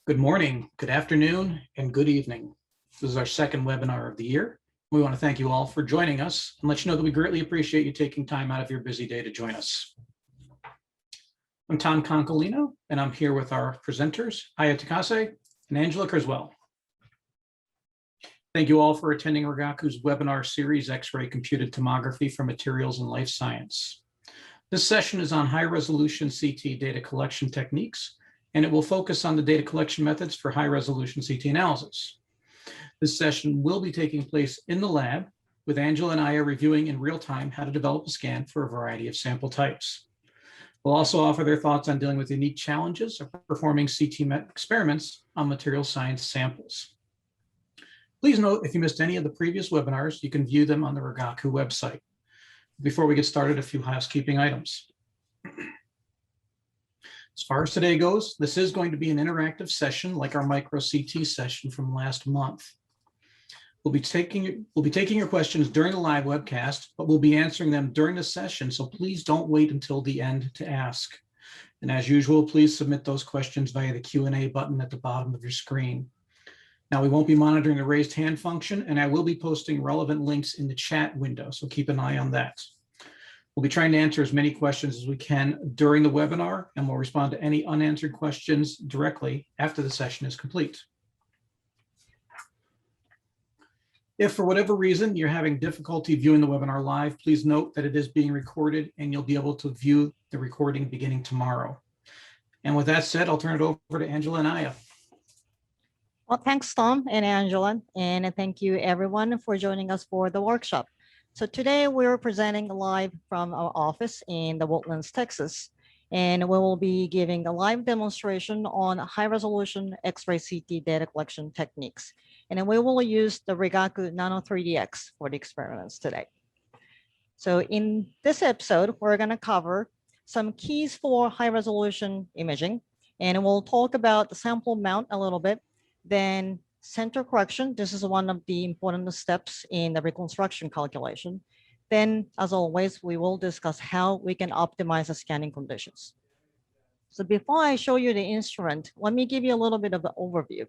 Good morning, good afternoon, and good evening. This is our second webinar of the year. We want to thank you all for joining us and let you know that we greatly appreciate you taking time out of your busy day to join us. I'm Tom Concolino, and I'm here with our presenters, Aya Takase and Angela Criswell. Thank you all for attending Rigaku's webinar series, X-ray computed tomography for materials and life science. This session is on high-resolution CT data collection techniques, and it will focus on the data collection methods for high-resolution CT analysis. This session will be taking place in the lab, with Angela and Aya reviewing in real time how to develop a scan for a variety of sample types. We'll also offer their thoughts on dealing with unique challenges of performing CT experiments on material science samples. Please note, if you missed any of the previous webinars, you can view them on the Rigaku website. Before we get started, a few housekeeping items. As far as today goes, this is going to be an interactive session like our micro CT session from last month. We'll be taking your questions during the live webcast, but we'll be answering them during the session, so please don't wait until the end to ask. And as usual, please submit those questions via the Q&A button at the bottom of your screen. Now, we won't be monitoring the raised hand function, and I will be posting relevant links in the chat window, so keep an eye on that. We'll be trying to answer as many questions as we can during the webinar, and we'll respond to any unanswered questions directly after the session is complete. If for whatever reason you're having difficulty viewing the webinar live, please note that it is being recorded and you'll be able to view the recording beginning tomorrow. And with that said, I'll turn it over to Angela and Aya. Well, thanks, Tom and Angela, and thank you everyone for joining us for the workshop. So today we're presenting live from our office in the Woodlands, Texas, and we will be giving a live demonstration on high-resolution X-ray CT data collection techniques. And then we will use the Rigaku Nano 3DX for the experiments today. So in this episode, we're going to cover some keys for high-resolution imaging, and we'll talk about the sample mount a little bit. Then center correction, this is one of the important steps in the reconstruction calculation. Then, as always, we will discuss how we can optimize the scanning conditions. So before I show you the instrument, let me give you a little bit of an overview.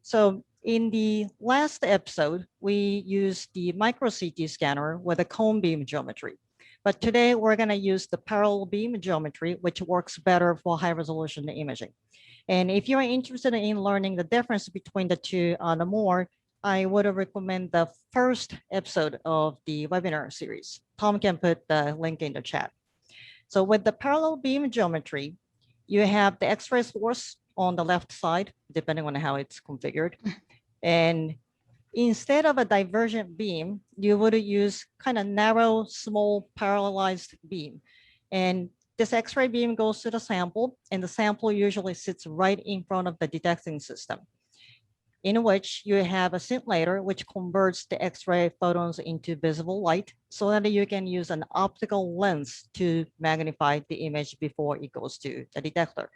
So in the last episode, we used the micro CT scanner with a cone beam geometry. But today we're going to use the parallel beam geometry, which works better for high resolution imaging. And if you're interested in learning the difference between the two more, I would recommend the first episode of the webinar series. Tom can put the link in the chat. So with the parallel beam geometry, you have the X-ray source on the left side, depending on how it's configured. And instead of a divergent beam, you would use kind of narrow, small, parallelized beam. And this X-ray beam goes to the sample, and the sample usually sits right in front of the detecting system, in which you have a scintillator, which converts the X-ray photons into visible light so that you can use an optical lens to magnify the image before it goes to the detector.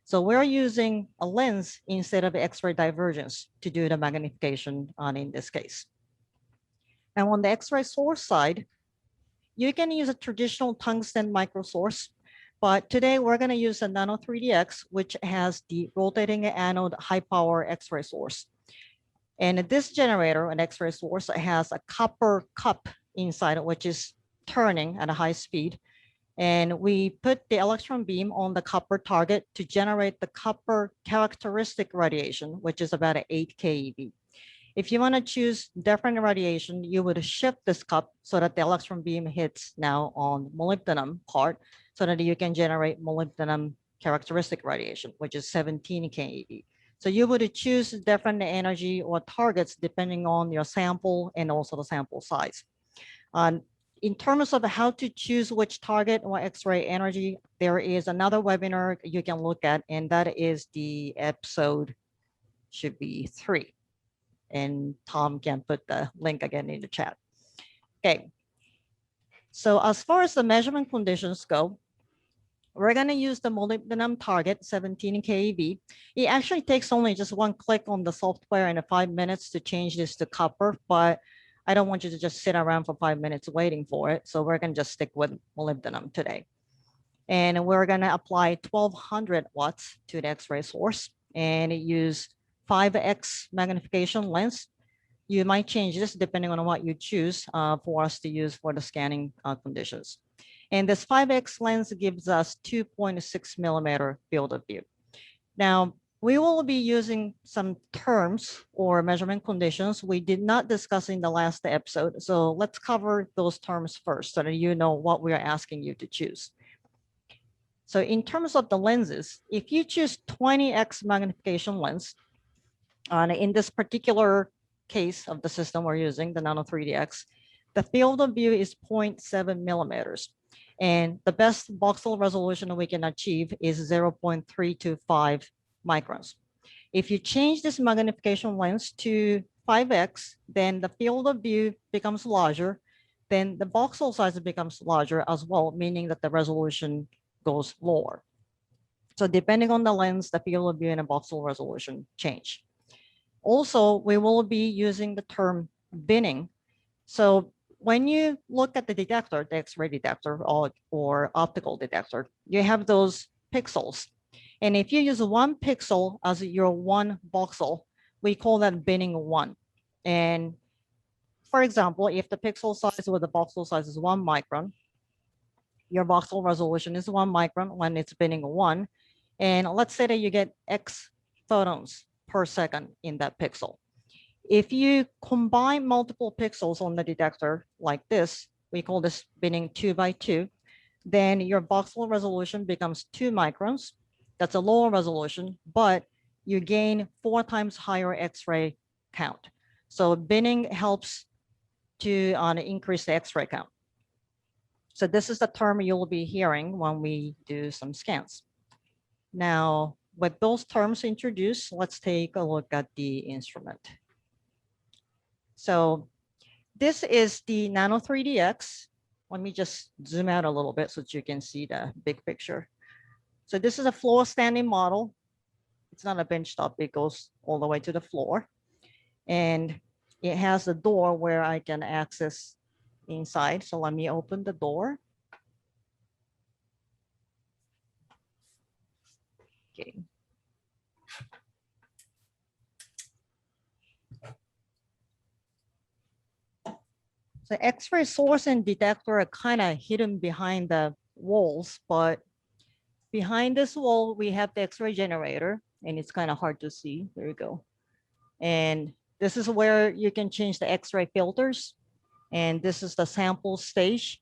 So we're using a lens instead of X-ray divergence to do the magnification in this case. And on the X-ray source side, you can use a traditional tungsten microsource, but today we're going to use a Nano 3DX, which has the rotating anode high power X-ray source. And this generator, an X-ray source, has a copper cup inside, which is turning at a high speed. And we put the electron beam on the copper target to generate the copper characteristic radiation, which is about 8 keV. If you want to choose different radiation, you would shift this cup so that the electron beam hits now on molybdenum part, so that you can generate molybdenum characteristic radiation, which is 17 keV. So you would choose different energy or targets depending on your sample and also the sample size. In terms of how to choose which target or X-ray energy, there is another webinar you can look at, and that is the episode, should be 3. And Tom can put the link again in the chat. Okay. So as far as the measurement conditions go, we're going to use the molybdenum target, 17 keV. It actually takes only just one click on the software and 5 minutes to change this to copper, but I don't want you to just sit around for 5 minutes waiting for it. So we're going to just stick with molybdenum today. And we're going to apply 1200 watts to the X-ray source. and use 5x magnification lens. You might change this depending on what you choose for us to use for the scanning conditions. And this 5x lens gives us 2.6 millimeter field of view. Now, we will be using some terms or measurement conditions we did not discuss in the last episode. So let's cover those terms first so that you know what we are asking you to choose. So in terms of the lenses, if you choose 20x magnification lens, in this particular case of the system we're using, the Nano 3DX, the field of view is 0.7 millimeters. And the best voxel resolution we can achieve is 0.325 microns. If you change this magnification lens to 5x, then the field of view becomes larger, then the voxel size becomes larger as well, meaning that the resolution goes lower. So depending on the lens, the field of view and the voxel resolution change. Also, we will be using the term binning. So when you look at the detector, the X-ray detector or optical detector, you have those pixels. And if you use one pixel as your one voxel, we call that binning one. And for example, if the pixel size with the voxel size is 1 micron, your voxel resolution is 1 micron when it's binning 1. And let's say that you get X photons per second in that pixel. If you combine multiple pixels on the detector like this, we call this binning 2 by 2, then your voxel resolution becomes 2 microns. That's a lower resolution, but you gain 4 times higher X-ray count. So binning helps to increase the X-ray count. So this is the term you'll be hearing when we do some scans. Now, with those terms introduced, let's take a look at the instrument. So this is the Nano 3DX. Let me just zoom out a little bit so that you can see the big picture. So this is a floor standing model. It's not a bench top, it goes all the way to the floor. And it has a door where I can access inside. So let me open the door. Okay. So X-ray source and detector are kind of hidden behind the walls, but behind this wall, we have the X-ray generator, and it's kind of hard to see. There you go. And this is where you can change the X-ray filters. And this is the sample stage.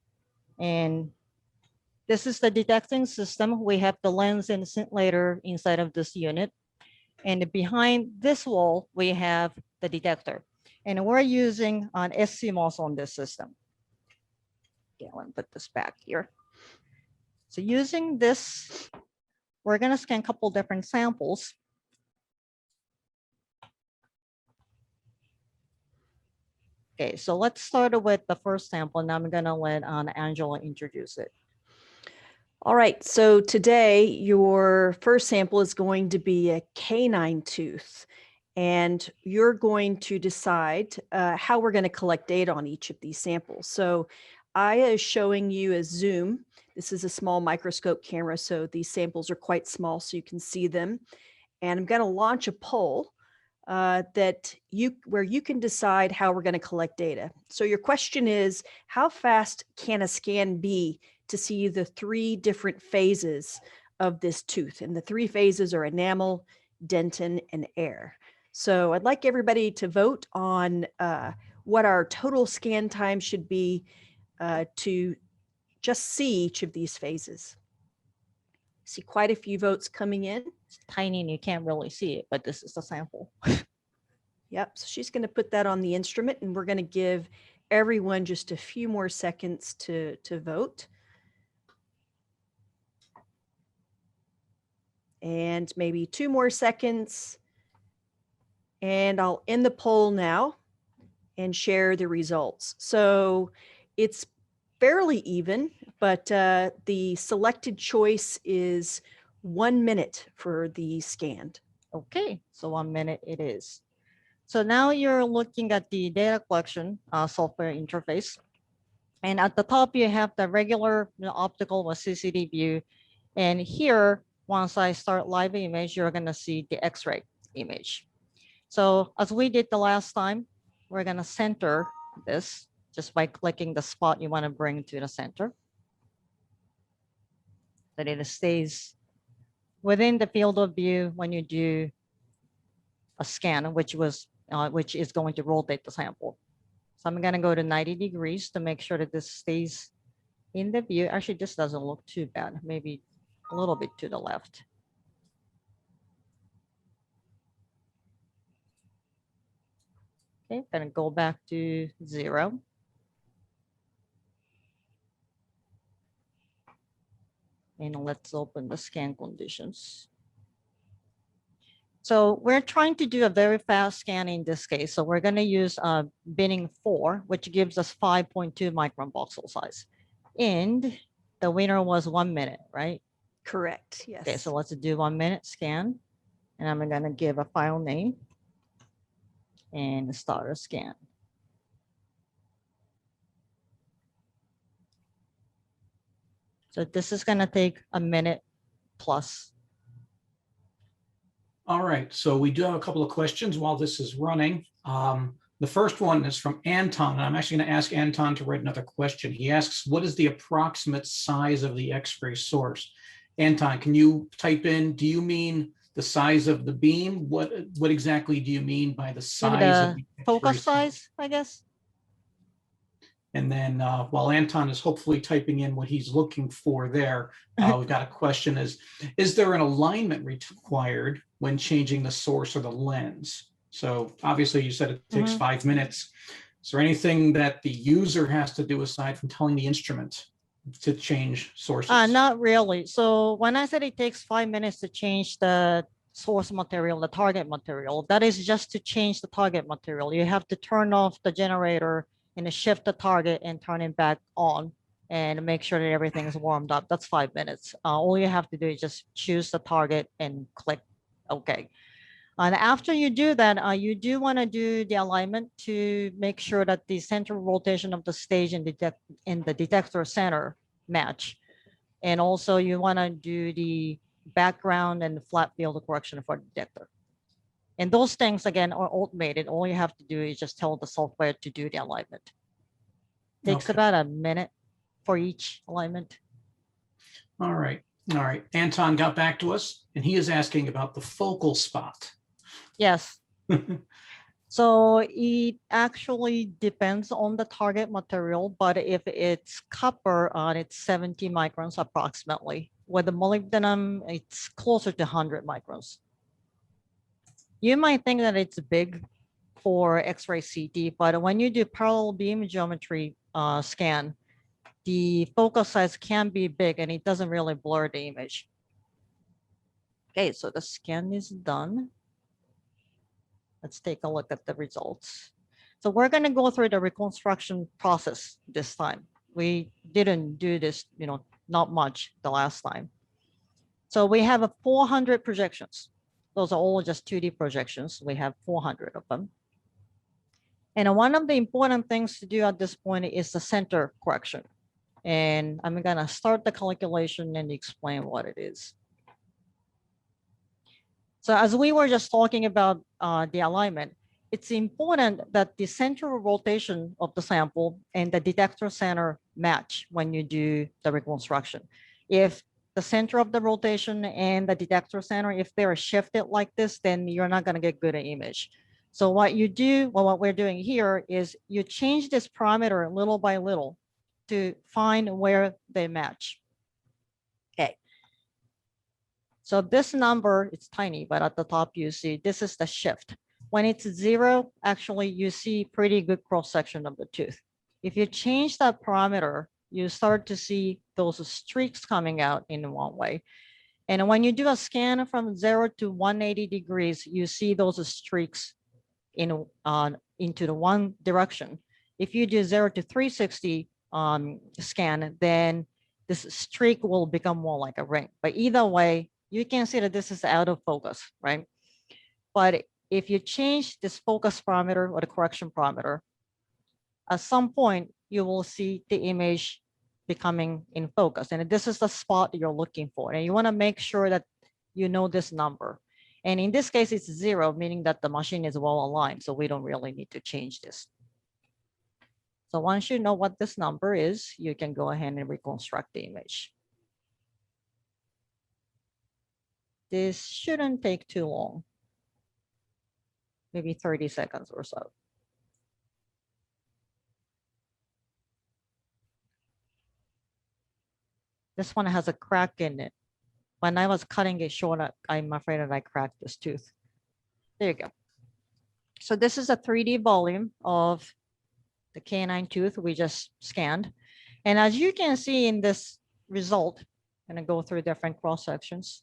And this is the detecting system. We have the lens and scintillator inside of this unit. And behind this wall, we have the detector. And we're using an SCMOS on this system. Okay, let me put this back here. So using this, we're going to scan a couple different samples. Okay, so let's start with the first sample, and I'm going to let Angela introduce it. All right, so today your first sample is going to be a canine tooth, and you're going to decide how we're going to collect data on each of these samples. So Aya is showing you a zoom. This is a small microscope camera, so these samples are quite small so you can see them. And I'm going to launch a poll where you can decide how we're going to collect data. So your question is, how fast can a scan be to see the 3 different phases of this tooth? And the 3 phases are enamel, dentin, and air. So I'd like everybody to vote on what our total scan time should be to just see each of these phases. See quite a few votes coming in. It's tiny and you can't really see it, but this is the sample. Yep, so she's going to put that on the instrument, and we're going to give everyone just a few more seconds to vote. And maybe 2 more seconds. And I'll end the poll now and share the results. So it's fairly even, but the selected choice is 1 minute for the scanned. Okay, so 1 minute it is. So now you're looking at the data collection software interface. And at the top, you have the regular optical or CCD view. And here once I start live image, you're gonna see the X-ray image. So as we did the last time, we're gonna center this just by clicking the spot you wanna bring to the center. So that it stays within the field of view when you do a scan, which is going to rotate the sample. So I'm gonna go to 90 degrees to make sure that this stays in the view. Actually, this doesn't look too bad. Maybe a little bit to the left. Okay, gonna go back to 0. And let's open the scan conditions. So we're trying to do a very fast scan in this case. So we're gonna use binning 4, which gives us 5.2 micron voxel size. And the winner was 1 minute, right? Correct. Yes. Okay, so let's do 1 minute scan. And I'm gonna give a file name and start a scan. So this is gonna take a minute plus. All right, so we do have a couple of questions while this is running. The first one is from Anton, and I'm actually going to ask Anton to write another question. He asks, what is the approximate size of the X-ray source? Anton, can you type in, do you mean the size of the beam? What exactly do you mean by the size Maybe of the the X-ray focus source? size, I guess. And then while Anton is hopefully typing in what he's looking for there, we've got a question is there an alignment required when changing the source or the lens? So obviously you said it takes 5 minutes. Is there anything that the user has to do aside from telling the instrument to change sources? Not really. So when I said it takes 5 minutes to change the source material, the target material, that is just to change the target material. You have to turn off the generator and shift the target and turn it back on and make sure that everything is warmed up. That's 5 minutes. All you have to do is just choose the target and click OK. And after you do that, you do want to do the alignment to make sure that the central rotation of the stage in the detector center match. And also you want to do the background and the flat field correction for the detector. And those things, again, are automated. All you have to do is just tell the software to do the alignment. Takes Okay. about a minute for each alignment. All right. All right. Anton got back to us, and he is asking about the focal spot. Yes. So it actually depends on the target material, but if it's copper, it's 70 microns approximately. With the molybdenum, it's closer to 100 microns. You might think that it's big for X-ray CT, but when you do parallel beam geometry scan, the focus size can be big and it doesn't really blur the image. Okay, so the scan is done. Let's take a look at the results. So we're going to go through the reconstruction process this time. We didn't do this, not much the last time. So we have 400 projections. Those are all just 2D projections. We have 400 of them. And one of the important things to do at this point is the center correction. And I'm going to start the calculation and explain what it is. So as we were just talking about the alignment, it's important that the central rotation of the sample and the detector center match when you do the reconstruction. If the center of the rotation and the detector center, if they're shifted like this, then you're not going to get good image. So what you do, well, what we're doing here is you change this parameter little by little to find where they match. Okay. So this number, it's tiny, but at the top you see this is the shift. When it's 0, actually you see pretty good cross section of the tooth. If you change that parameter, you start to see those streaks coming out in one way. And when you do a scan from 0 to 180 degrees, you see those streaks into the one direction. If you do 0 to 360 scan, then this streak will become more like a ring. But either way, you can see that this is out of focus, right? But if you change this focus parameter or the correction parameter, at some point, you will see the image becoming in focus. And this is the spot you're looking for. And you want to make sure that you know this number. And in this case, it's 0, meaning that the machine is well aligned. So we don't really need to change this. So once you know what this number is, you can go ahead and reconstruct the image. This shouldn't take too long, maybe 30 seconds or so. This one has a crack in it. When I was cutting it short, I'm afraid that I cracked this tooth. There you go. So this is a 3D volume of the canine tooth we just scanned. And as you can see in this result, I'm gonna go through different cross sections.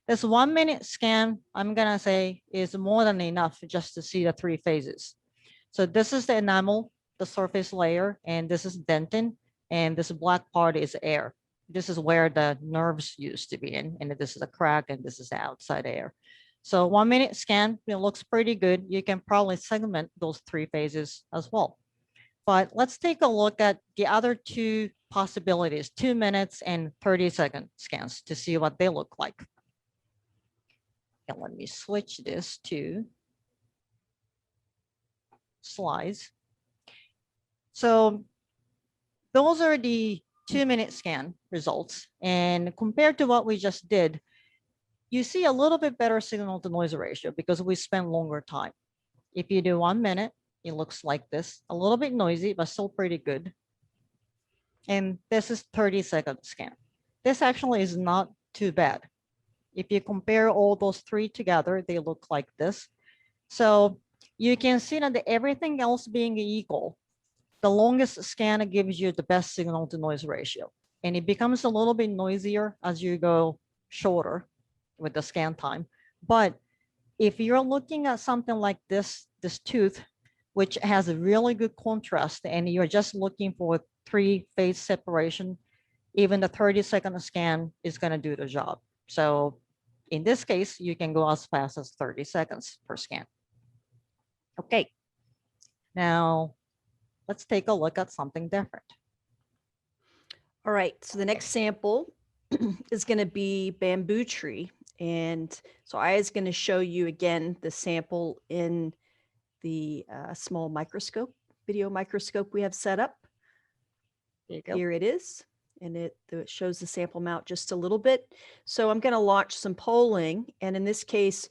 This 1 minute scan, I'm gonna say, is more than enough just to see the 3 phases. So this is the enamel, the surface layer, and this is dentin, and this black part is air. This is where the nerves used to be in, and this is a crack, and this is the outside air. So 1 minute scan, it looks pretty good. You can probably segment those 3 phases as well. But let's take a look at the other 2 possibilities, 2 minutes and 30-second scans to see what they look like. And let me switch this to slides. So those are the 2-minute scan results. And compared to what we just did, you see a little bit better signal to noise ratio because we spent longer time. If you do 1 minute, it looks like this, a little bit noisy, but still pretty good. And this is 30-second scan. This actually is not too bad. If you compare all those 3 together, they look like this. So you can see that everything else being equal, the longest scan gives you the best signal to noise ratio. And it becomes a little bit noisier as you go shorter with the scan time. But if you're looking at something like this tooth, which has a really good contrast, and you're just looking for 3 phase separation, even the 30-second scan is going to do the job. So in this case, you can go as fast as 30 seconds per scan. Okay, now let's take a look at something different. All right, so the next sample is going to be bamboo tree. And so I is going to show you again the sample in the small microscope, video microscope we have set up. There you go. Here it is. And it shows the sample mount just a little bit. So I'm going to launch some polling. And in this case,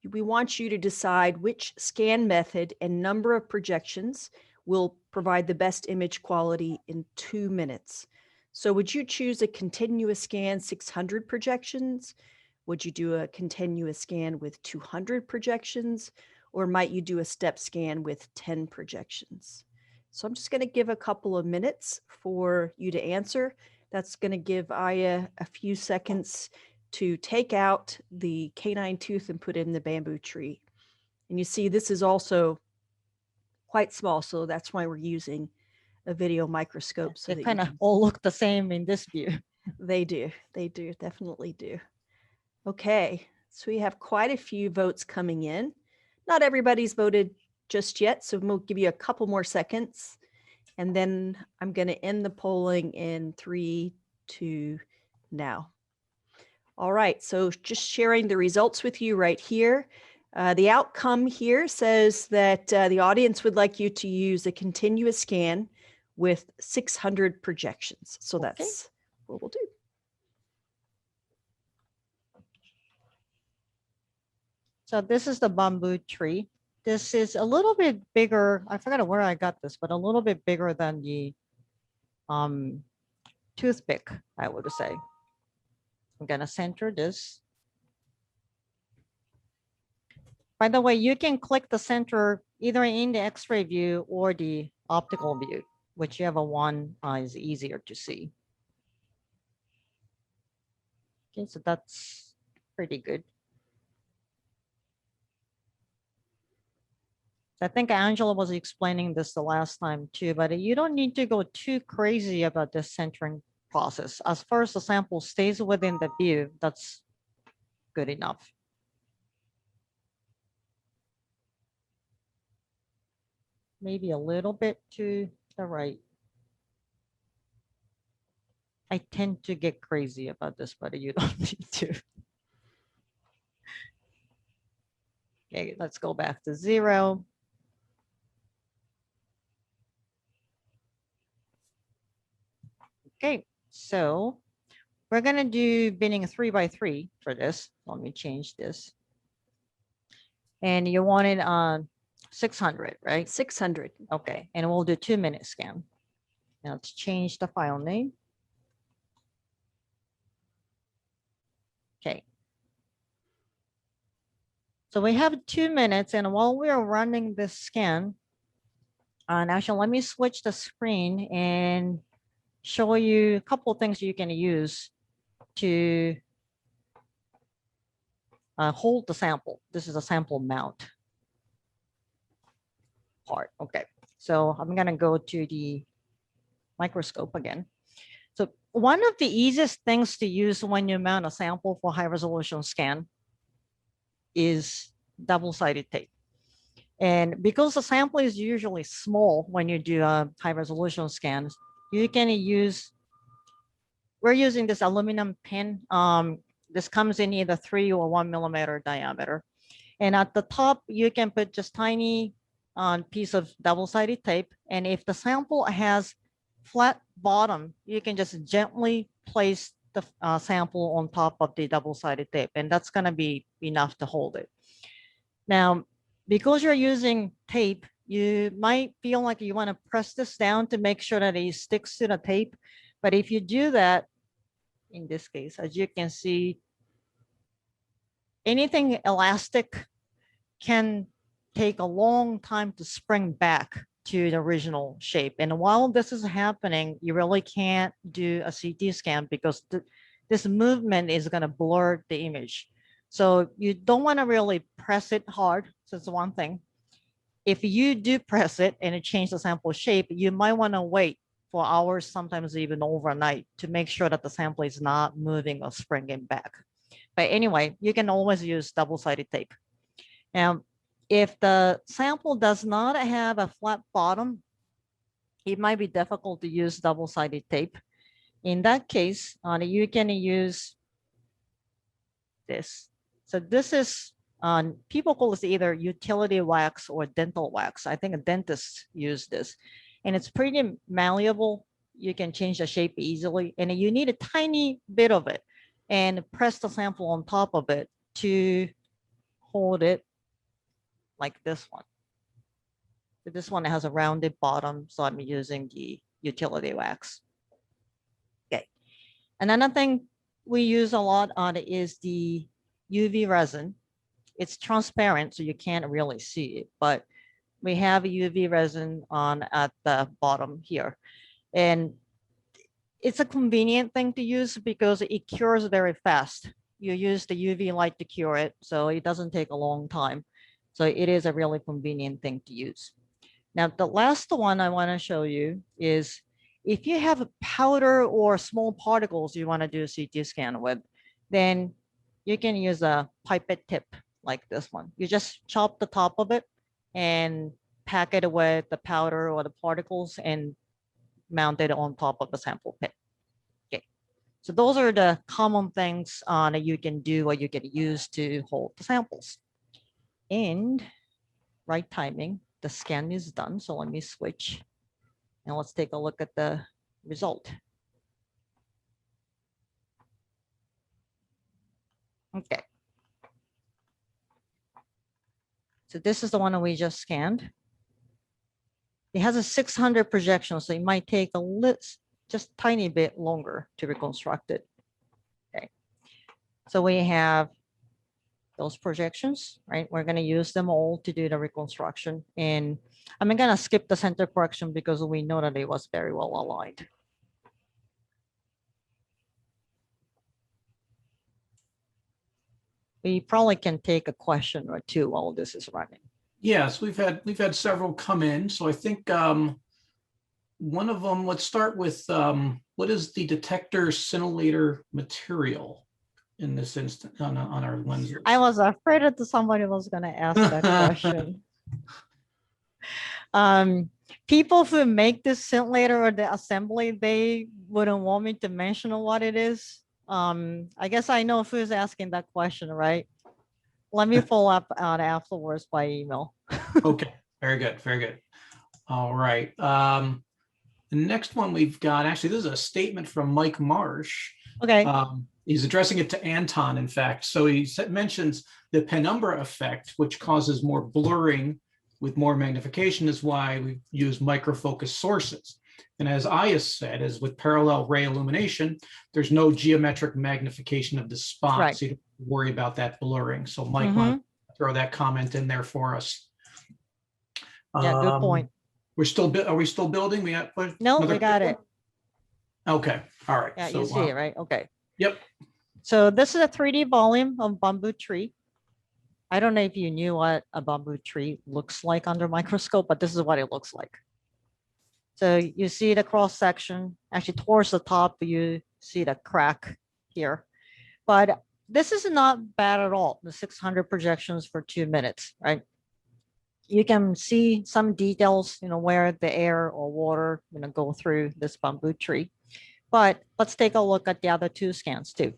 we want you to decide which scan method and number of projections will provide the best image quality in 2 minutes. So would you choose a continuous scan 600 projections? Would you do a continuous scan with 200 projections? Or might you do a step scan with 10 projections? So I'm just going to give a couple of minutes for you to answer. That's going to give Aya a few seconds to take out the canine tooth and put in the bamboo tree. And you see this is also quite small, so that's why we're using a video microscope. So they kind of all look the same in this view. They do, definitely do. Okay, so we have quite a few votes coming in. Not everybody's voted just yet, so we'll give you a couple more seconds. And then I'm going to end the polling in 3, 2, now. All right, so just sharing the results with you right here. The outcome here says that the audience would like you to use a continuous scan with 600 projections. So that's what we'll do. So this is the bamboo tree. This is a little bit bigger. I forgot where I got this, but a little bit bigger than the toothpick, I would say. I'm gonna center this. By the way, you can click the center either in the X-ray view or the optical view, whichever one is easier to see. Okay, so that's pretty good. I think Angela was explaining this the last time too, but you don't need to go too crazy about this centering process. As far as the sample stays within the view, that's good enough. Maybe a little bit to the right. I tend to get crazy about this, but you don't need to. Okay, let's go back to 0. Okay, so we're gonna do binning 3 by 3 for this. Let me change this. And you want it on 600, right? 600. Okay, and we'll do 2-minute scan. Now let's change the file name. Okay. So we have 2 minutes, and while we are running this scan, and actually let me switch the screen and show you a couple of things you can use to hold the sample. This is a sample mount part. Okay, so I'm gonna go to the microscope again. So one of the easiest things to use when you mount a sample for high resolution scan is double-sided tape. And because the sample is usually small when you do a high resolution scans, you can use, we're using this aluminum pin. This comes in either 3 or 1 millimeter diameter. And at the top, you can put just tiny piece of double-sided tape. And if the sample has flat bottom, you can just gently place the sample on top of the double-sided tape, and that's gonna be enough to hold it. Now, because you're using tape, you might feel like you wanna press this down to make sure that it sticks to the tape. But if you do that, in this case, as you can see, anything elastic can take a long time to spring back to the original shape. And while this is happening, you really can't do a CT scan because this movement is going to blur the image. So you don't want to really press it hard. So it's one thing. If you do press it and it changes the sample shape, you might want to wait for hours, sometimes even overnight, to make sure that the sample is not moving or springing back. But anyway, you can always use double-sided tape. Now, if the sample does not have a flat bottom, it might be difficult to use double-sided tape. In that case, you can use this. So this is, people call this either utility wax or dental wax. I think a dentist use this. And it's pretty malleable. You can change the shape easily. And you need a tiny bit of it and press the sample on top of it to hold it like this one. So this one has a rounded bottom, so I'm using the utility wax. Okay. Another thing we use a lot on it is the UV resin. It's transparent, so you can't really see it, but we have a UV resin on at the bottom here. And it's a convenient thing to use because it cures very fast. You use the UV light to cure it, so it doesn't take a long time. So it is a really convenient thing to use. Now, the last one I want to show you is if you have powder or small particles you want to do a CT scan with, then you can use a pipette tip like this one. You just chop the top of it and pack it with the powder or the particles and mount it on top of the sample pit. Okay, so those are the common things that you can do or you can use to hold the samples. And right timing, the scan is done. So let me switch and let's take a look at the result. Okay. So this is the one that we just scanned. It has a 600 projection, so it might take a little, just tiny bit longer to reconstruct it. Okay. So we have those projections, right? We're going to use them all to do the reconstruction. And I'm going to skip the center correction because we know that it was very well aligned. We probably can take a question or two while this is running. Yes, we've had several come in. So I think one of them, let's start with what is the detector scintillator material in this instant on our lenses? I was afraid that somebody was going to ask that question. People who make this scintillator or the assembly, they wouldn't want me to mention what it is. I guess I know who's asking that question, right? let me follow up on afterwards by email. Okay, very good, very good. All right. The next one we've got, actually, this is a statement from Mike Marsh. Okay. He's addressing it to Anton, in fact. So he mentions the penumbra effect, which causes more blurring with more magnification, is why we use microfocus sources. And as Ayas said, as with parallel ray illumination, there's no geometric magnification of the spot, Right. so you don't have to worry about that blurring. So Mike, Mhm. want to throw that comment in there for us. Yeah, good point. Are we still building? We have No, we got it. Okay, all right. Yeah, So, you see it, right? Okay. Yep. So this is a 3D volume of bamboo tree. I don't know if you knew what a bamboo tree looks like under microscope, but this is what it looks like. So you see the cross section, actually towards the top, you see the crack here. But this is not bad at all, the 600 projections for 2 minutes, right? You can see some details, where the air or water, go through this bamboo tree. But let's take a look at the other 2 scans too.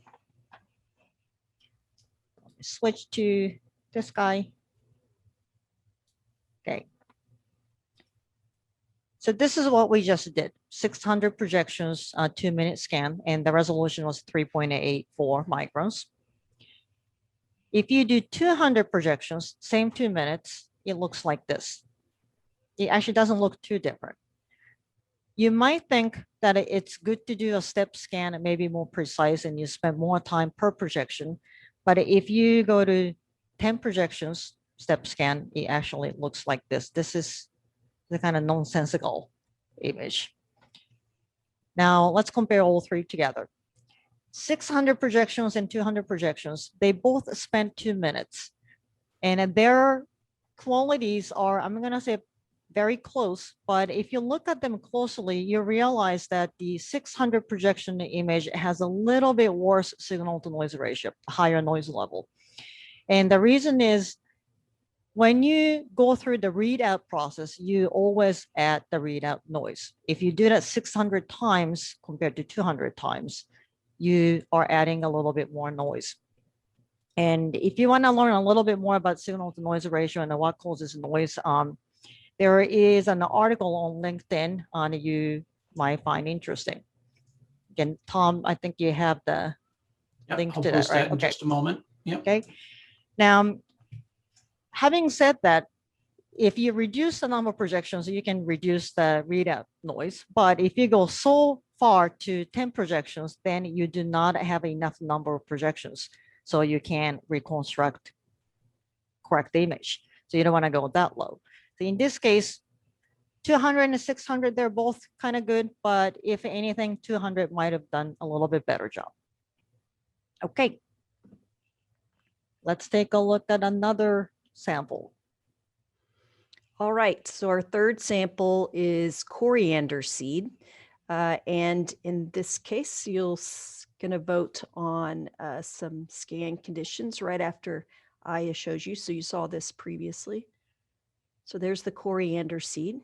Switch to this guy. Okay. So this is what we just did. 600 projections, 2-minute scan, and the resolution was 3.84 microns. If you do 200 projections, same 2 minutes, it looks like this. It actually doesn't look too different. You might think that it's good to do a step scan and maybe more precise and you spend more time per projection. But if you go to 10 projections step scan, it actually looks like this. This is the kind of nonsensical image. Now let's compare all 3 together. 600 projections and 200 projections, they both spent 2 minutes. And their qualities are, I'm going to say, very close, but if you look at them closely, you realize that the 600 projection image has a little bit worse signal to noise ratio, higher noise level. And the reason is when you go through the readout process, you always add the readout noise. If you do that 600 times compared to 200 times, you are adding a little bit more noise. And if you want to learn a little bit more about signal to noise ratio and what causes noise, there is an article on LinkedIn you might find interesting. Again, Tom, I think you have the link I'll to that, post right? that in just a moment. Yep. Okay. Now, having said that, if you reduce the number of projections, you can reduce the readout noise. But if you go so far to 10 projections, then you do not have enough number of projections. So you can reconstruct correct image. So you don't want to go that low. So in this case, 200 and 600, they're both kind of good, but if anything, 200 might have done a little bit better job. Okay. Let's take a look at another sample. All right, so our third sample is coriander seed. And in this case, you're going to vote on some scan conditions right after Aya shows you. So you saw this previously. So there's the coriander seed.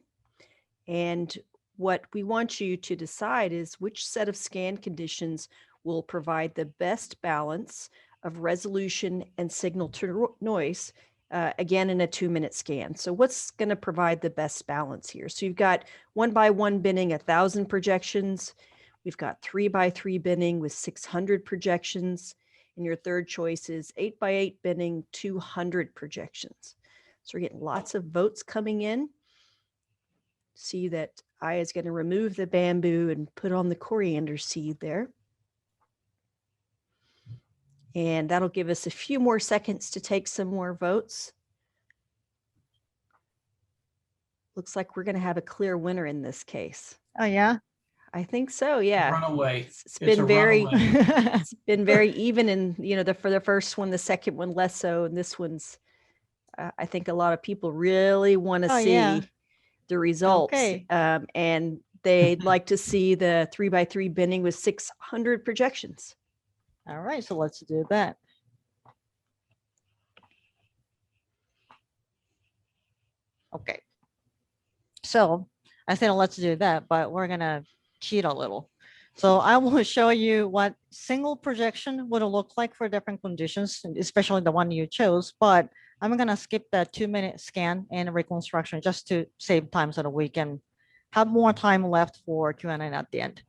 And what we want you to decide is which set of scan conditions will provide the best balance of resolution and signal to noise, again, in a 2-minute scan. So what's going to provide the best balance here? So you've got 1x1 binning, 1,000 projections. We've got 3x3 binning with 600 projections. And your third choice is 8x8 binning, 200 projections. So we're getting lots of votes coming in. See that Aya is going to remove the bamboo and put on the coriander seed there. And that'll give us a few more seconds to take some more votes. Looks like we're going to have a clear winner in this case. Oh, yeah? I think so, yeah. Runaway. It's been It's been very even in, for the first one, the second one less so, and this one's, I think a lot of people really want to see the results. Okay. And they'd like to see the 3x3 binning with 600 projections. All right, so let's do that. Okay. So I said, let's do that, but we're going to cheat a little. So I will show you what single projection would look like for different conditions, especially the one you chose, but I'm gonna skip that 2-minute scan and reconstruction just to save time so that we can have more time left for Q&A at the end.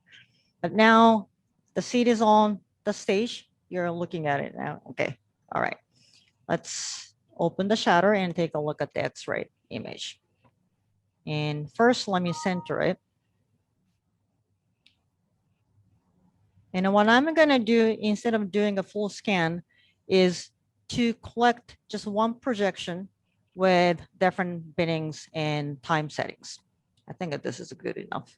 But now the seed is on the stage. You're looking at it now. Okay, all right. Let's open the shutter and take a look at the X-ray image. And first, let me center it. And what I'm going to do instead of doing a full scan is to collect just one projection with different binnings and time settings. I think that this is good enough.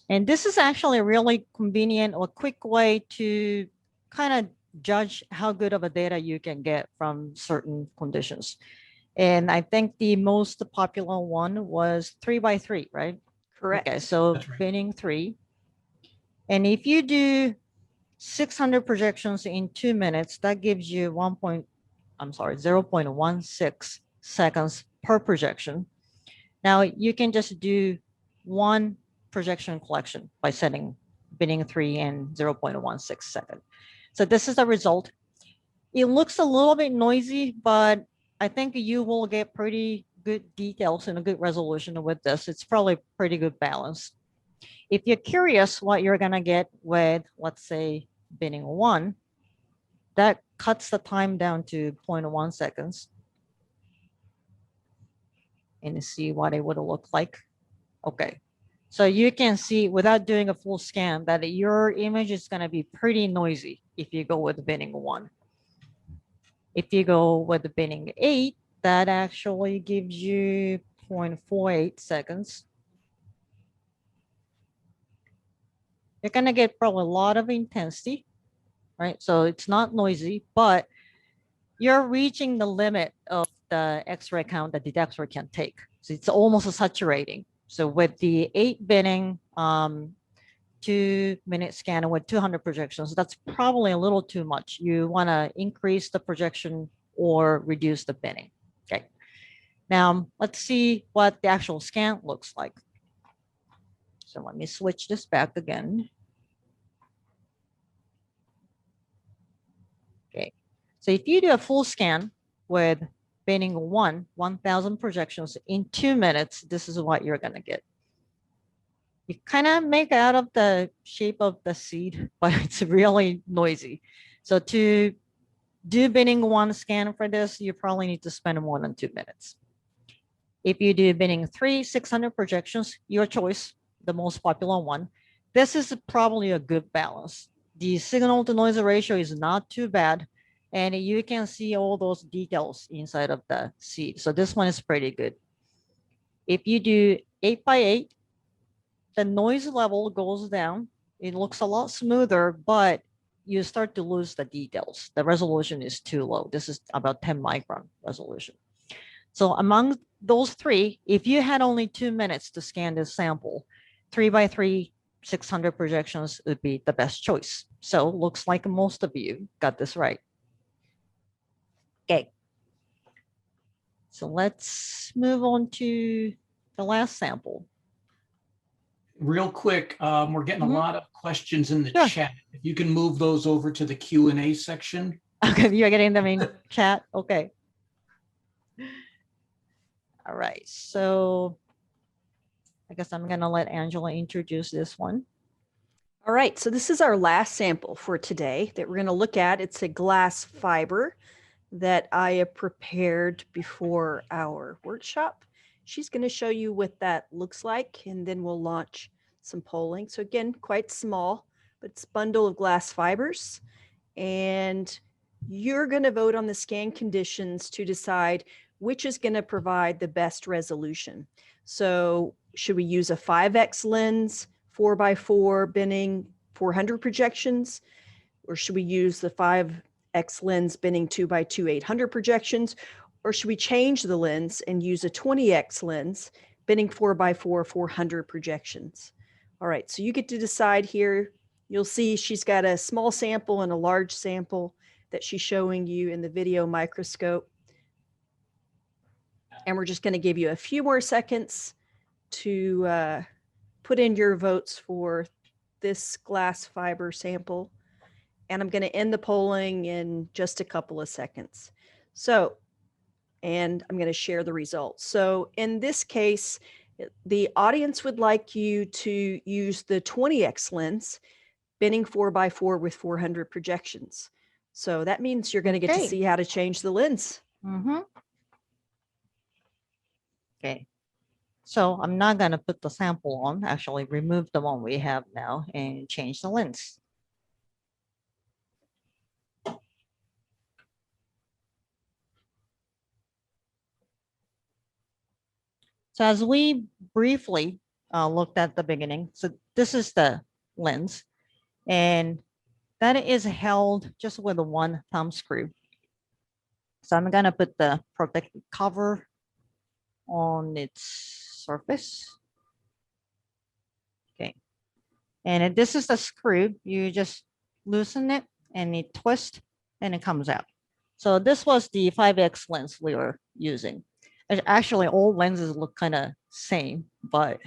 And this is actually a really convenient or quick way to kind of judge how good of a data you can get from certain conditions. And I think the most popular one was 3x3, right? Correct. Okay, so That's right. binning 3. And if you do 600 projections in 2 minutes, that gives you 0.16 seconds per projection. Now you can just do one projection collection by setting binning 3 and 0.16 seconds. So this is the result. It looks a little bit noisy, but I think you will get pretty good details and a good resolution with this. It's probably pretty good balance. If you're curious what you're gonna get with, let's say, binning 1, that cuts the time down to 0.1 seconds. And you see what it would look like. Okay. So you can see without doing a full scan that your image is going to be pretty noisy if you go with binning 1. If you go with the binning 8, that actually gives you 0.48 seconds. You're going to get probably a lot of intensity, right? So it's not noisy, but you're reaching the limit of the X-ray count that the detector can take. So it's almost saturating. So with the 8 binning 2-minute scanner with 200 projections, that's probably a little too much. You want to increase the projection or reduce the binning. Okay. Now let's see what the actual scan looks like. So let me switch this back again. Okay. So if you do a full scan with binning 1,000 projections in 2 minutes, this is what you're going to get. You kind of make out of the shape of the seed, but it's really noisy. So to do binning 1 scan for this, you probably need to spend more than 2 minutes. If you do binning 3, 600 projections, your choice, the most popular one, this is probably a good balance. The signal to noise ratio is not too bad, and you can see all those details inside of the seed. So this one is pretty good. If you do 8x8, the noise level goes down. It looks a lot smoother, but you start to lose the details. The resolution is too low. This is about 10 micron resolution. So among those 3, if you had only 2 minutes to scan this sample, 3x3, 600 projections would be the best choice. So looks like most of you got this right. Okay. So let's move on to the last sample. Real quick, we're getting a lot of questions in the Sure. chat. If you can move those over to the Q&A section. Okay, you're getting them in chat. Okay. All right. So I guess I'm going to let Angela introduce this one. All right, so this is our last sample for today that we're going to look at. It's a glass fiber that I have prepared before our workshop. She's going to show you what that looks like, and then we'll launch some polling. So again, quite small, but it's a bundle of glass fibers. And you're going to vote on the scan conditions to decide which is going to provide the best resolution. So should we use a 5x lens, 4x4 binning 400 projections, or should we use the 5x lens binning 2x2 800 projections, or should we change the lens and use a 20x lens binning 4x4 400 projections? All right, so you get to decide here. You'll see she's got a small sample and a large sample that she's showing you in the video microscope. And we're just going to give you a few more seconds to put in your votes for this glass fiber sample, and I'm going to end the polling in just a couple of seconds. So, and I'm going to share the results. So in this case, the audience would like you to use the 20x lens, binning 4x4 with 400 projections. So that means you're going to get to Okay. see how to change the lens. Okay. So I'm not going to put the sample on, actually remove the one we have now and change the lens. So as we briefly looked at the beginning, so this is the lens, and that is held just with one thumb screw. So I'm going to put the protective cover on its surface. Okay. And this is the screw. You just loosen it and it twists and it comes out. So this was the 5X lens we were using. Actually, all lenses look kind of same, but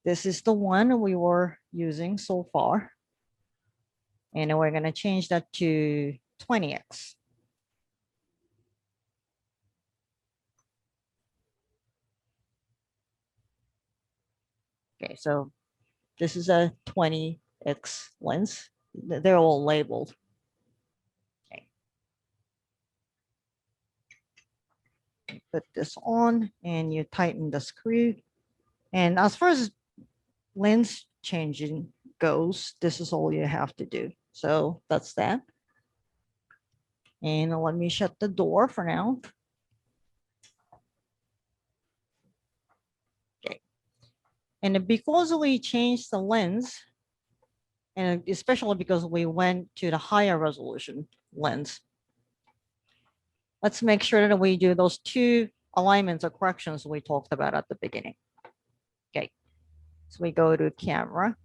this is the one we were using so far. And we're going to change that to 20X. Okay, so this is a 20X lens. They're all labeled. Okay. Put this on and you tighten the screw. And as far as lens changing goes, this is all you have to do. So that's that. And let me shut the door for now. Okay. And because we changed the lens, and especially because we went to the higher resolution lens, let's make sure that we do those two alignments or corrections we talked about at the beginning. Okay. So we go to camera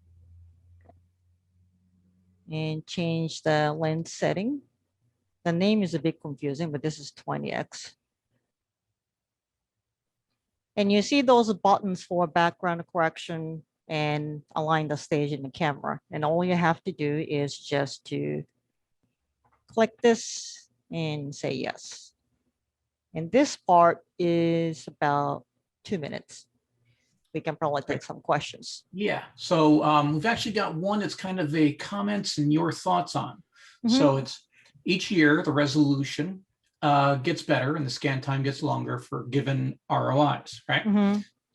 and change the lens setting. The name is a bit confusing, but this is 20X. And you see those buttons for background correction and align the stage in the camera. And all you have to do is just to click this and say yes. And this part is about 2 minutes. We can probably take some questions. Yeah, so we've actually got one that's kind of a comments and your thoughts on. So it's each year the resolution gets better and the scan time gets longer for given ROIs, right?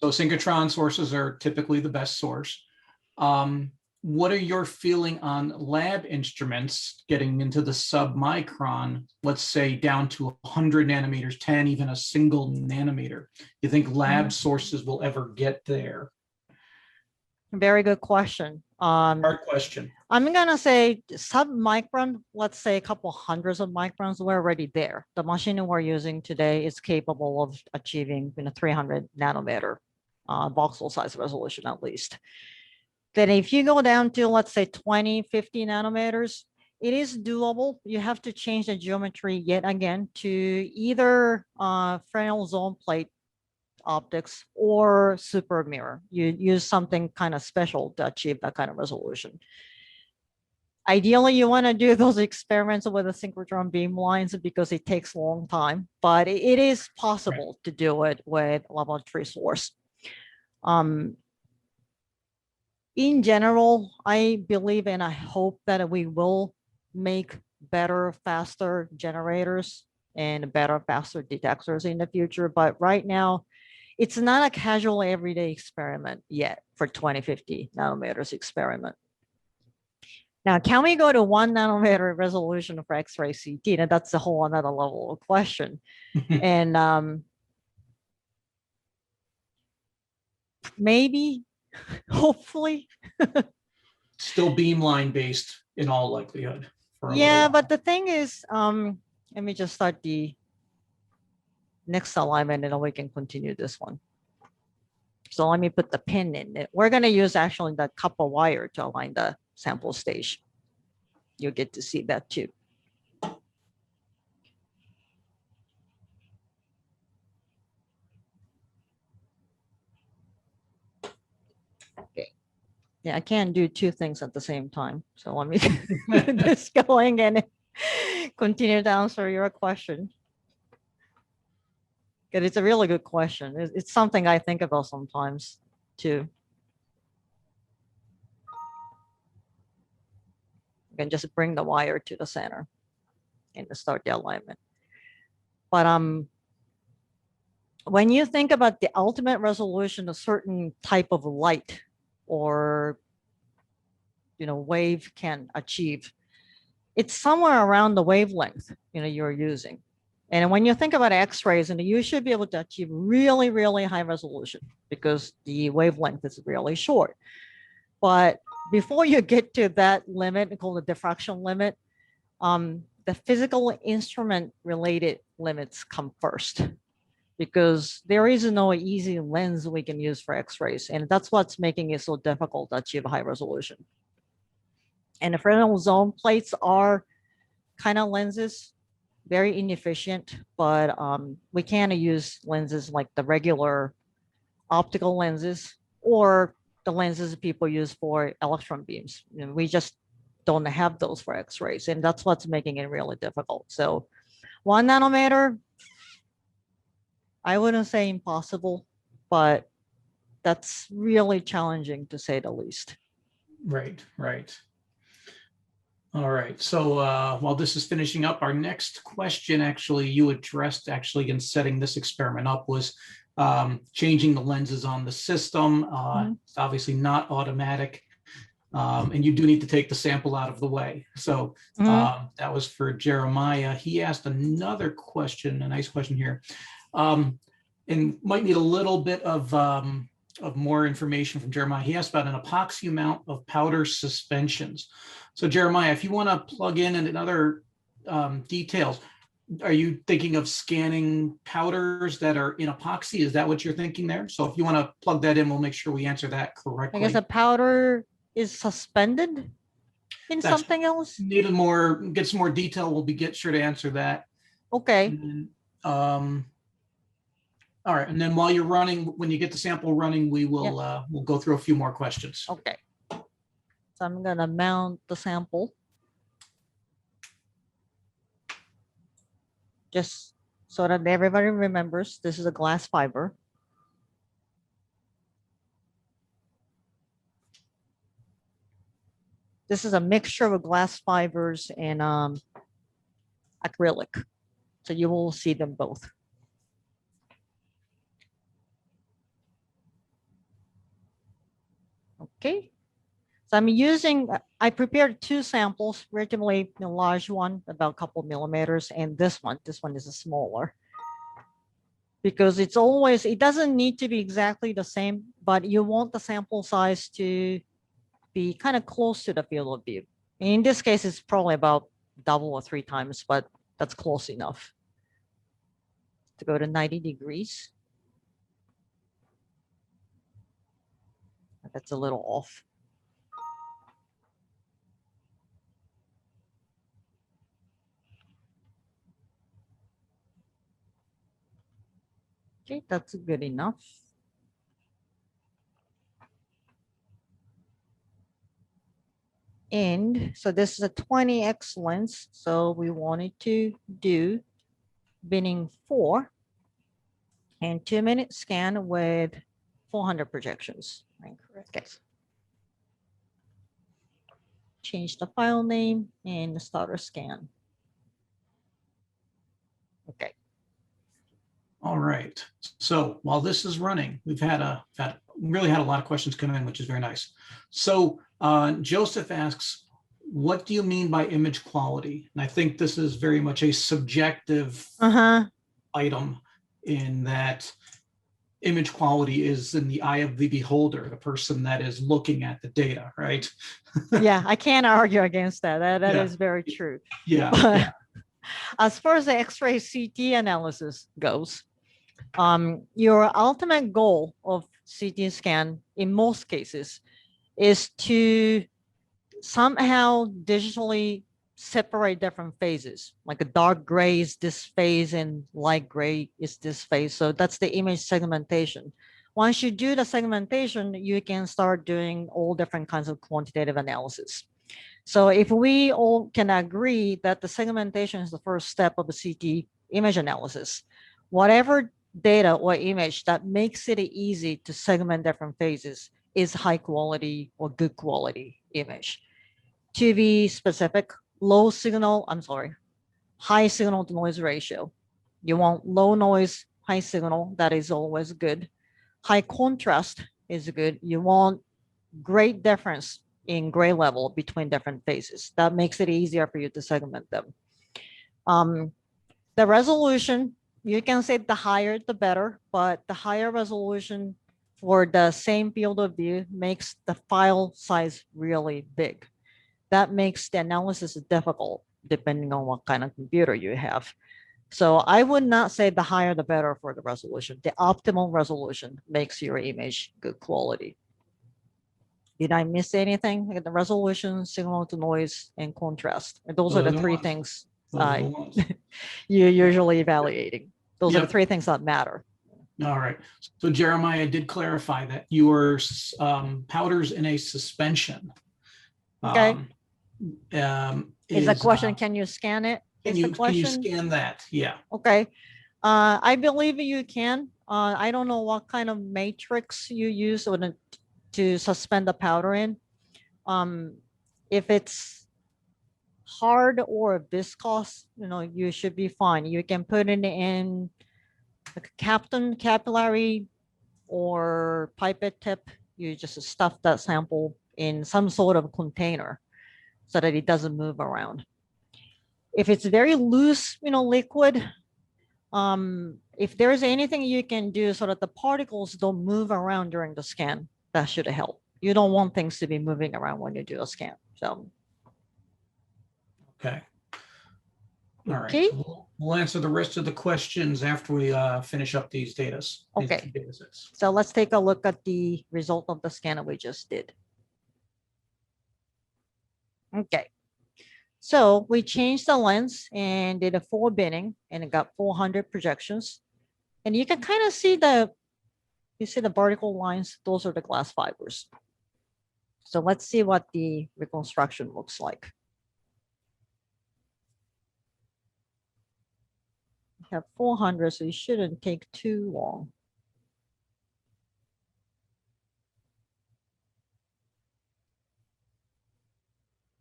So synchrotron sources are typically the best source. What are your feeling on lab instruments getting into the sub-micron, let's say down to 100 nanometers, 10, even a single nanometer? You think lab sources will ever get there? Very good question. Hard question. I'm going to say sub-micron, let's say a couple hundreds of microns, we're already there. The machine we're using today is capable of achieving 300 nanometer voxel size resolution at least. Then if you go down to, let's say 20, 50 nanometers, it is doable. You have to change the geometry yet again to either Fresnel zone plate optics or super mirror. You use something kind of special to achieve that kind of resolution. Ideally, you want to do those experiments with the synchrotron beam lines because it takes a long time, but it is possible to do it with laboratory source. In general, I believe and I hope that we will make better, faster generators and better, faster detectors in the future. But right now, it's not a casual everyday experiment yet for 2050 nanometers experiment. Now, can we go to 1 nanometer resolution for X-ray CT? And that's a whole another level of question. And maybe, hopefully. Still beamline based in all likelihood. Yeah, but the thing is, let me just start the next alignment and then we can continue this one. So let me put the pin in it. We're going to use actually the copper wire to align the sample stage. You'll get to see that too. Okay. Yeah, I can't do two things at the same time. So let me get this going and continue to answer your question. Because it's a really good question. It's something I think about sometimes too. You can just bring the wire to the center and start the alignment. But when you think about the ultimate resolution, a certain type of light or wave can achieve, it's somewhere around the wavelength you're using. And when you think about X-rays, and you should be able to achieve really, really high resolution because the wavelength is really short. But before you get to that limit, called the diffraction limit, the physical instrument related limits come first, because there is no easy lens we can use for X-rays. And that's what's making it so difficult to achieve high resolution. And the Fresnel zone plates are kind of lenses, very inefficient, but we can use lenses like the regular optical lenses or the lenses people use for electron beams. We just don't have those for X-rays, and that's what's making it really difficult. So 1 nanometer, I wouldn't say impossible, but that's really challenging to say the least. Right, right. All right. So while this is finishing up, our next question actually you addressed actually in setting this experiment up was changing the lenses on the system. It's obviously not automatic. And you do need to take the sample out of the way. So that was for Jeremiah. He asked another question, a nice question here, and might need a little bit of more information from Jeremiah. He asked about an epoxy amount of powder suspensions. So Jeremiah, if you want to plug in and other details, are you thinking of scanning powders that are in epoxy? Is that what you're thinking there? So if you want to plug that in, we'll make sure we answer that correctly. I guess the powder is suspended in something else. Get some more detail. We'll get sure to answer that. Okay. And then, all right. And then while you're running, when you get the sample running, we will we'll go through a few more questions. Okay. So I'm gonna mount the sample. Just so that everybody remembers, this is a glass fiber. This is a mixture of glass fibers and acrylic. So you will see them both. Okay. So I prepared 2 samples, relatively a large one, about a couple millimeters, and this one is a smaller. Because it doesn't need to be exactly the same, but you want the sample size to be kind of close to the field of view. In this case, it's probably about double or 3 times, but that's close enough. To go to 90 degrees. That's a little off. Okay, that's good enough. And so this is a 20x lens. So we wanted to do binning 4 and 2-minute scan with 400 projections. Okay. Change the file name and start a scan. Okay. All right. So while this is running, we've really had a lot of questions come in, which is very nice. So Joseph asks, what do you mean by image quality? And I think this is very much a subjective item, in that image quality is in the eye of the beholder, the person that is looking at the data, right? Yeah, I can't argue against that. That is very true. Yeah. But as far as the X-ray CT analysis goes, your ultimate goal of CT scan in most cases is to somehow digitally separate different phases. Like a dark gray is this phase and light gray is this phase. So that's the image segmentation. Once you do the segmentation, you can start doing all different kinds of quantitative analysis. So if we all can agree that the segmentation is the first step of the CT image analysis, whatever data or image that makes it easy to segment different phases is high quality or good quality image. To be specific, high signal to noise ratio. You want low noise, high signal, that is always good. High contrast is good. You want great difference in gray level between different phases. That makes it easier for you to segment them. The resolution, you can say the higher the better, but the higher resolution for the same field of view makes the file size really big. That makes the analysis difficult depending on what kind of computer you have. So I would not say the higher the better for the resolution. The optimal resolution makes your image good quality. Did I miss anything? The resolution, signal to noise, and contrast. Those are the three things you're usually evaluating. Those are the three things that matter. All right. So Jeremiah did clarify that your powders in a suspension. Okay. Is the question, can you scan it? Can you scan that? Yeah. Okay. I believe you can. I don't know what kind of matrix you use to suspend the powder in. If it's hard or viscous, you should be fine. You can put it in a capillary or pipette tip. You just stuff that sample in some sort of container so that it doesn't move around. If it's very loose, liquid, if there's anything you can do so that the particles don't move around during the scan, that should help. You don't want things to be moving around when you do a scan. So. Okay. All right. So we'll answer the rest of the questions after we finish up these data. Okay. So let's take a look at the result of the scan that we just did. Okay. So we changed the lens and did a 4 binning, and it got 400 projections. And you can kind of see the vertical lines. Those are the glass fibers. So let's see what the reconstruction looks like. We have 400, so it shouldn't take too long.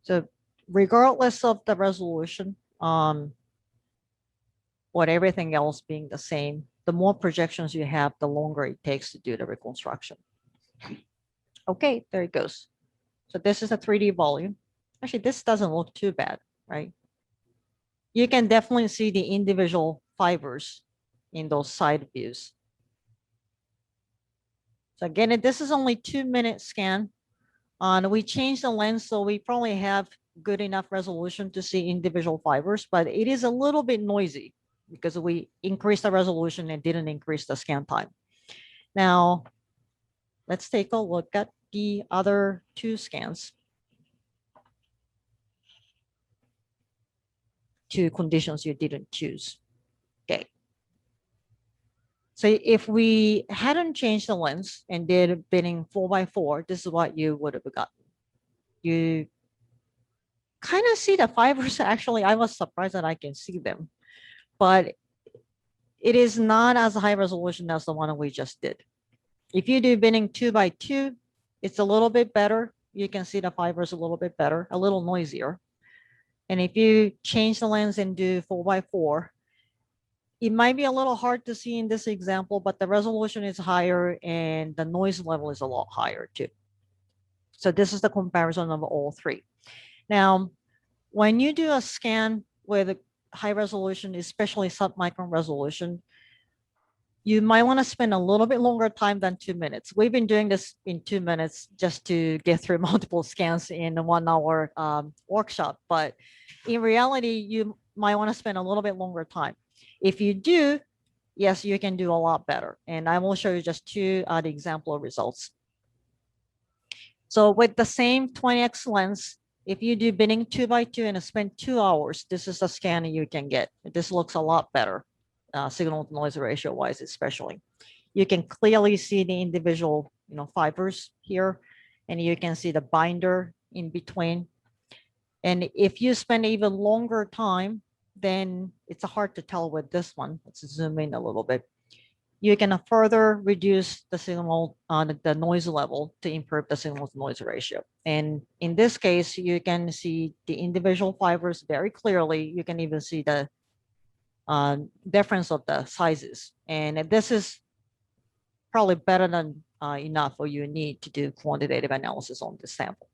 So regardless of the resolution, what everything else being the same, the more projections you have, the longer it takes to do the reconstruction. Okay, there it goes. So this is a 3D volume. Actually, this doesn't look too bad, right? You can definitely see the individual fibers in those side views. So again, this is only 2-minute scan. We changed the lens, so we probably have good enough resolution to see individual fibers, but it is a little bit noisy because we increased the resolution and didn't increase the scan time. Now, let's take a look at the other 2 scans. 2 conditions you didn't choose. Okay. So if we hadn't changed the lens and did binning 4x4, this is what you would have gotten. You kind of see the fibers. Actually, I was surprised that I can see them, but it is not as high resolution as the one we just did. If you do binning 2x2, it's a little bit better. You can see the fibers a little bit better, a little noisier. And if you change the lens and do 4x4, it might be a little hard to see in this example, but the resolution is higher and the noise level is a lot higher too. So this is the comparison of all 3. Now, when you do a scan with high resolution, especially submicron resolution, you might want to spend a little bit longer time than 2 minutes. We've been doing this in 2 minutes just to get through multiple scans in a 1-hour workshop. But in reality, you might want to spend a little bit longer time. If you do, yes, you can do a lot better. And I will show you just 2 the example results. So with the same 20x lens, if you do binning 2x2 and spend 2 hours, this is the scan you can get. This looks a lot better, signal to noise ratio wise, especially. you can clearly see the individual, fibers here, and you can see the binder in between. And if you spend even longer time, then it's hard to tell with this one. Let's zoom in a little bit. You can further reduce the signal on the noise level to improve the signal to noise ratio. And in this case, you can see the individual fibers very clearly. You can even see the difference of the sizes. And this is probably better than enough for you need to do quantitative analysis on this sample.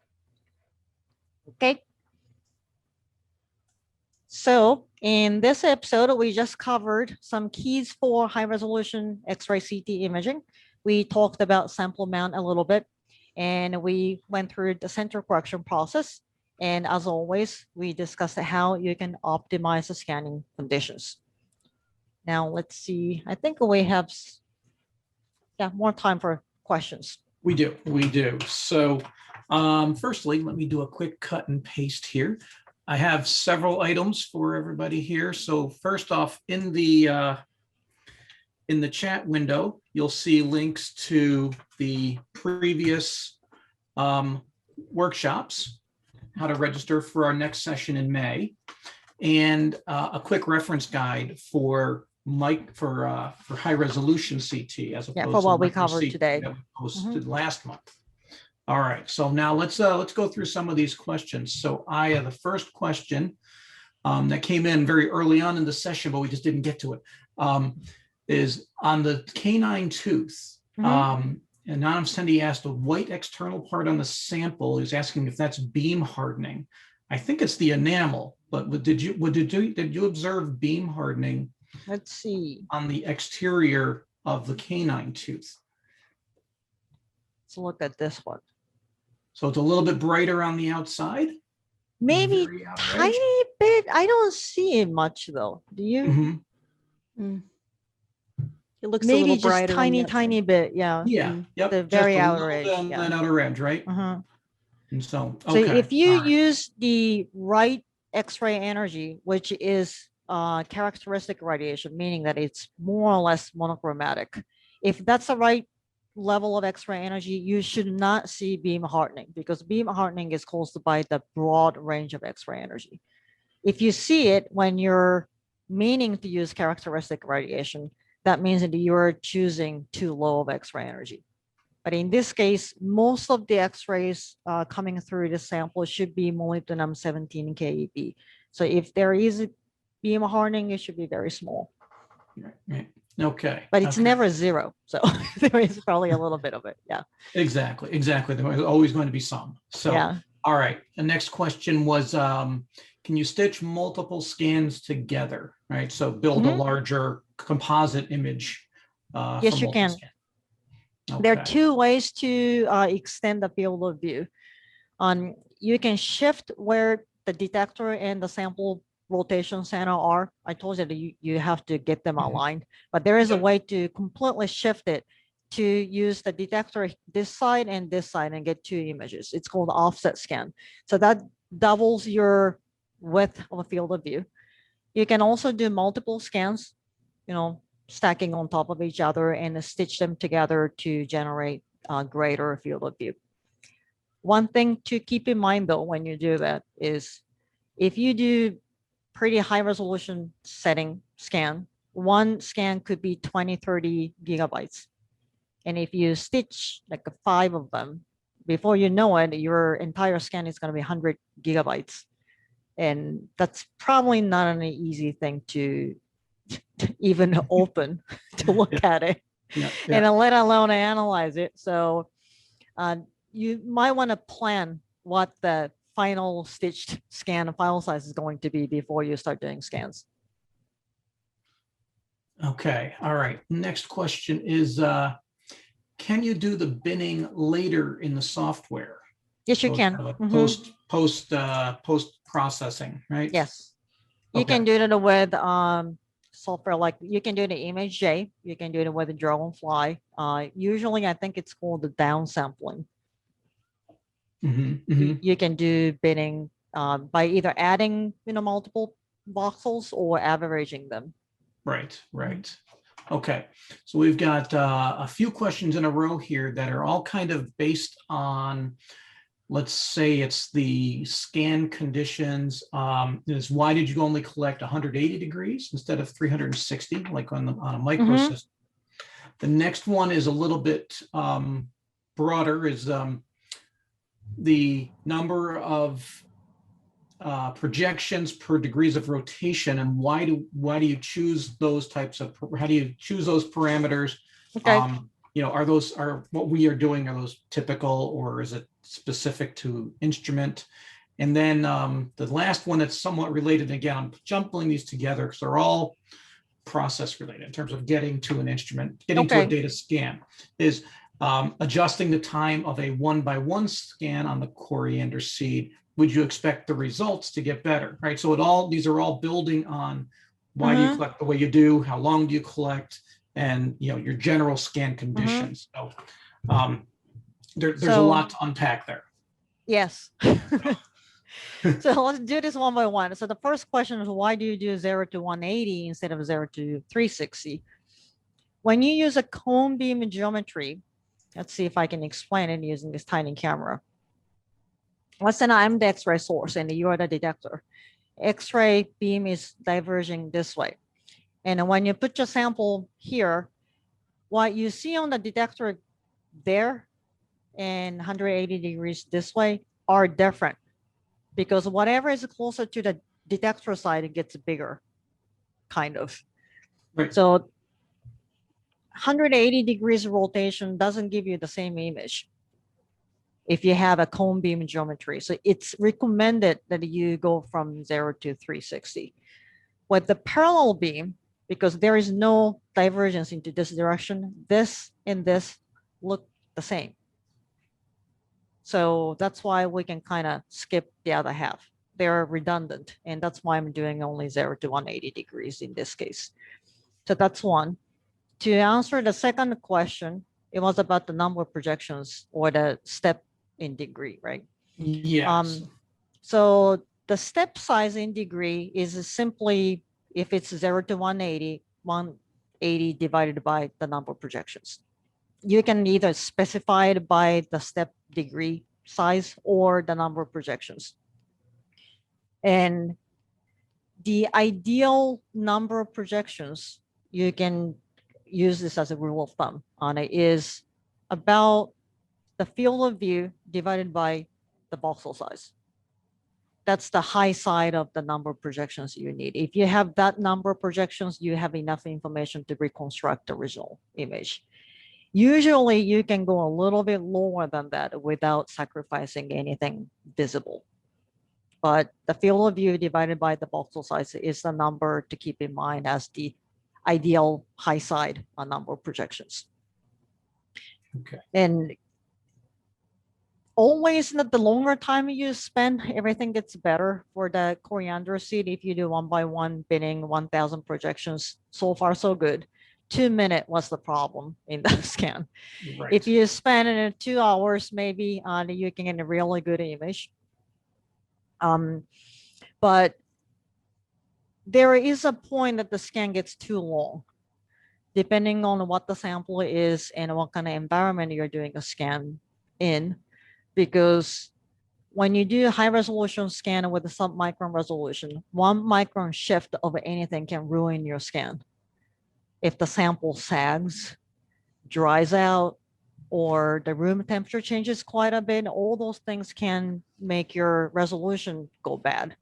Okay. So in this episode, we just covered some keys for high resolution X-ray CT imaging. We talked about sample mount a little bit, and we went through the center correction process. And as always, we discussed how you can optimize the scanning conditions. Now let's see, I think we have more time for questions. We do. So firstly, let me do a quick cut and paste here. I have several items for everybody here. So first off, in the chat window, you'll see links to the previous workshops, how to register for our next session in May, and a quick reference guide for high resolution CT as opposed for what to we covered CT today. that we posted last month. All right, so now let's go through some of these questions. So Aya, the first question that came in very early on in the session, but we just didn't get to it, is on the canine tooth. And Nano Sendi asked, the white external part on the sample is asking if that's beam hardening. I think it's the enamel, but did you observe beam hardening? Let's see. On the exterior of the canine tooth. Let's look at this one. So it's a little bit brighter on the outside? Maybe tiny bit. I don't see it much though. Do you? It looks maybe a little just brighter. tiny bit. Yeah. Yeah. Yep. The Just very a outer little edge. bit on that outer edge, right? And so, So okay. if you use the right X-ray energy, which is characteristic radiation, meaning that it's more or less monochromatic, if that's the right level of X-ray energy, you should not see beam hardening, because beam hardening is caused by the broad range of X-ray energy. If you see it when you're meaning to use characteristic radiation, that means that you're choosing too low of X-ray energy. But in this case, most of the X-rays coming through the sample should be molybdenum 17 keV. So if there is beam hardening, it should be very small. Right. Okay. But it's never zero. So there is probably a little bit of it. Yeah. Exactly. There's always going to be some. So, yeah. All right. The next question was, can you stitch multiple scans together? Right. So build a larger composite image. Yes, you can. Okay. There are two ways to extend the field of view. You can shift where the detector and the sample rotation center are. I told you that you have to get them aligned, but there is a way to completely shift it to use the detector this side and get two images. It's called offset scan. So that doubles your width of a field of view. You can also do multiple scans, stacking on top of each other and stitch them together to generate a greater field of view. One thing to keep in mind though, when you do that is if you do pretty high resolution setting scan, one scan could be 20, 30 gigabytes. And if you stitch like 5 of them, before you know it, your entire scan is going to be 100 gigabytes. And that's probably not an easy thing to even open to look at it, and let alone analyze it. So you might want to plan what the final stitched scan file size is going to be before you start doing scans. Okay. All right. Next question is, can you do the binning later in the software? Yes, you can. Post processing, right? Yes. You can do it with software, like you can do it in ImageJ, you can do it with the Dragonfly. Usually I think it's called the downsampling. You can do binning by either adding multiple voxels or averaging them. Right. Okay, so we've got a few questions in a row here that are all kind of based on, let's say it's the scan conditions. Is why did you only collect 180 degrees instead of 360, like on a micro Mhm. system? The next one is a little bit broader, is the number of projections per degrees of rotation, and why do you choose those types of, how do you choose those parameters? Okay. Are what we are doing, are those typical, or is it specific to instrument? And then the last one that's somewhat related, again, I'm jumbling these together because they're all process related in terms of getting to an instrument, getting to a Okay. data scan, is adjusting the time of a 1x1 scan on the Coriander Seed. Would you expect the results to get better, right? So these are all building on why do you collect the way you do, how long do you collect, and your general scan conditions. So there's a lot to unpack there. Yes. So let's do this one by one. So the first question is, why do you do 0 to 180 instead of 0 to 360? When you use a cone beam geometry, let's see if I can explain it using this tiny camera. Let's say I'm the X-ray source and you are the detector. X-ray beam is diverging this way. And when you put your sample here, what you see on the detector there and 180 degrees this way are different, because whatever is closer to the detector side, it gets bigger, kind of. Right. So 180 degrees rotation doesn't give you the same image if you have a cone beam geometry. So it's recommended that you go from 0 to 360. With the parallel beam, because there is no divergence into this direction, this and this look the same. So that's why we can kind of skip the other half. They're redundant, and that's why I'm doing only 0 to 180 degrees in this case. So that's one. To answer the second question, it was about the number of projections or the step in degree, right? Yes. So the step size in degree is simply, if it's 0 to 180, 180 divided by the number of projections. You can either specify it by the step degree size or the number of projections. And the ideal number of projections, you can use this as a rule of thumb on it, is about the field of view divided by the voxel size. That's the high side of the number of projections you need. If you have that number of projections, you have enough information to reconstruct the original image. Usually you can go a little bit lower than that without sacrificing anything visible. But the field of view divided by the voxel size is the number to keep in mind as the ideal high side on number of projections. Okay. And always the longer time you spend, everything gets better for the Coriander Seed. If you do 1x1 binning, 1,000 projections, so far so good. 2 minutes was the problem in the scan. Right. If you spend it in 2 hours, maybe you can get a really good image. But there is a point that the scan gets too long, depending on what the sample is and what kind of environment you're doing a scan in. Because when you do a high resolution scan with a sub-micron resolution, 1 micron shift of anything can ruin your scan. If the sample sags, dries out, or the room temperature changes quite a bit, all those things can make your resolution go bad.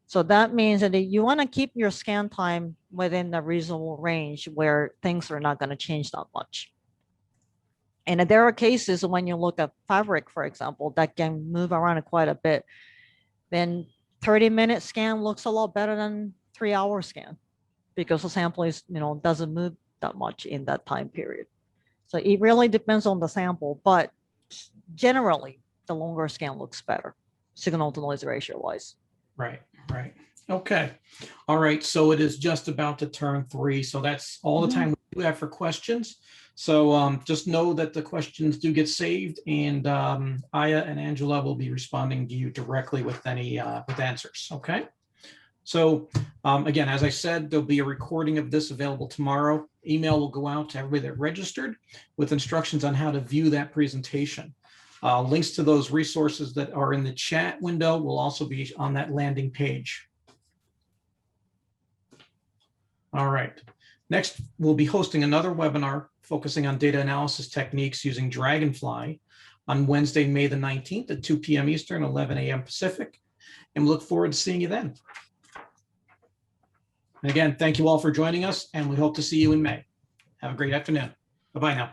So that means that you want to keep your scan time within the reasonable range where things are not going to change that much. And there are cases when you look at fabric, for example, that can move around quite a bit. Then 30-minute scan looks a lot better than 3-hour scan because the sample is, doesn't move that much in that time period. So it really depends on the sample, but generally the longer scan looks better, signal to noise ratio wise. Right. Okay. All right. So it is just about to turn 3. So that's all the time we have for questions. So just know that the questions do get saved, and Aya and Angela will be responding to you directly with any with answers. Okay. So Again, as I said, there'll be a recording of this available tomorrow. Email will go out to everybody that registered with instructions on how to view that presentation. Links to those resources that are in the chat window will also be on that landing page. All right. Next, we'll be hosting another webinar focusing on data analysis techniques using Dragonfly on Wednesday, May the 19th at 2 p.m. Eastern, 11 a.m. Pacific. And we look forward to seeing you then. And again, thank you all for joining us, and we hope to see you in May. Have a great afternoon. Bye-bye now.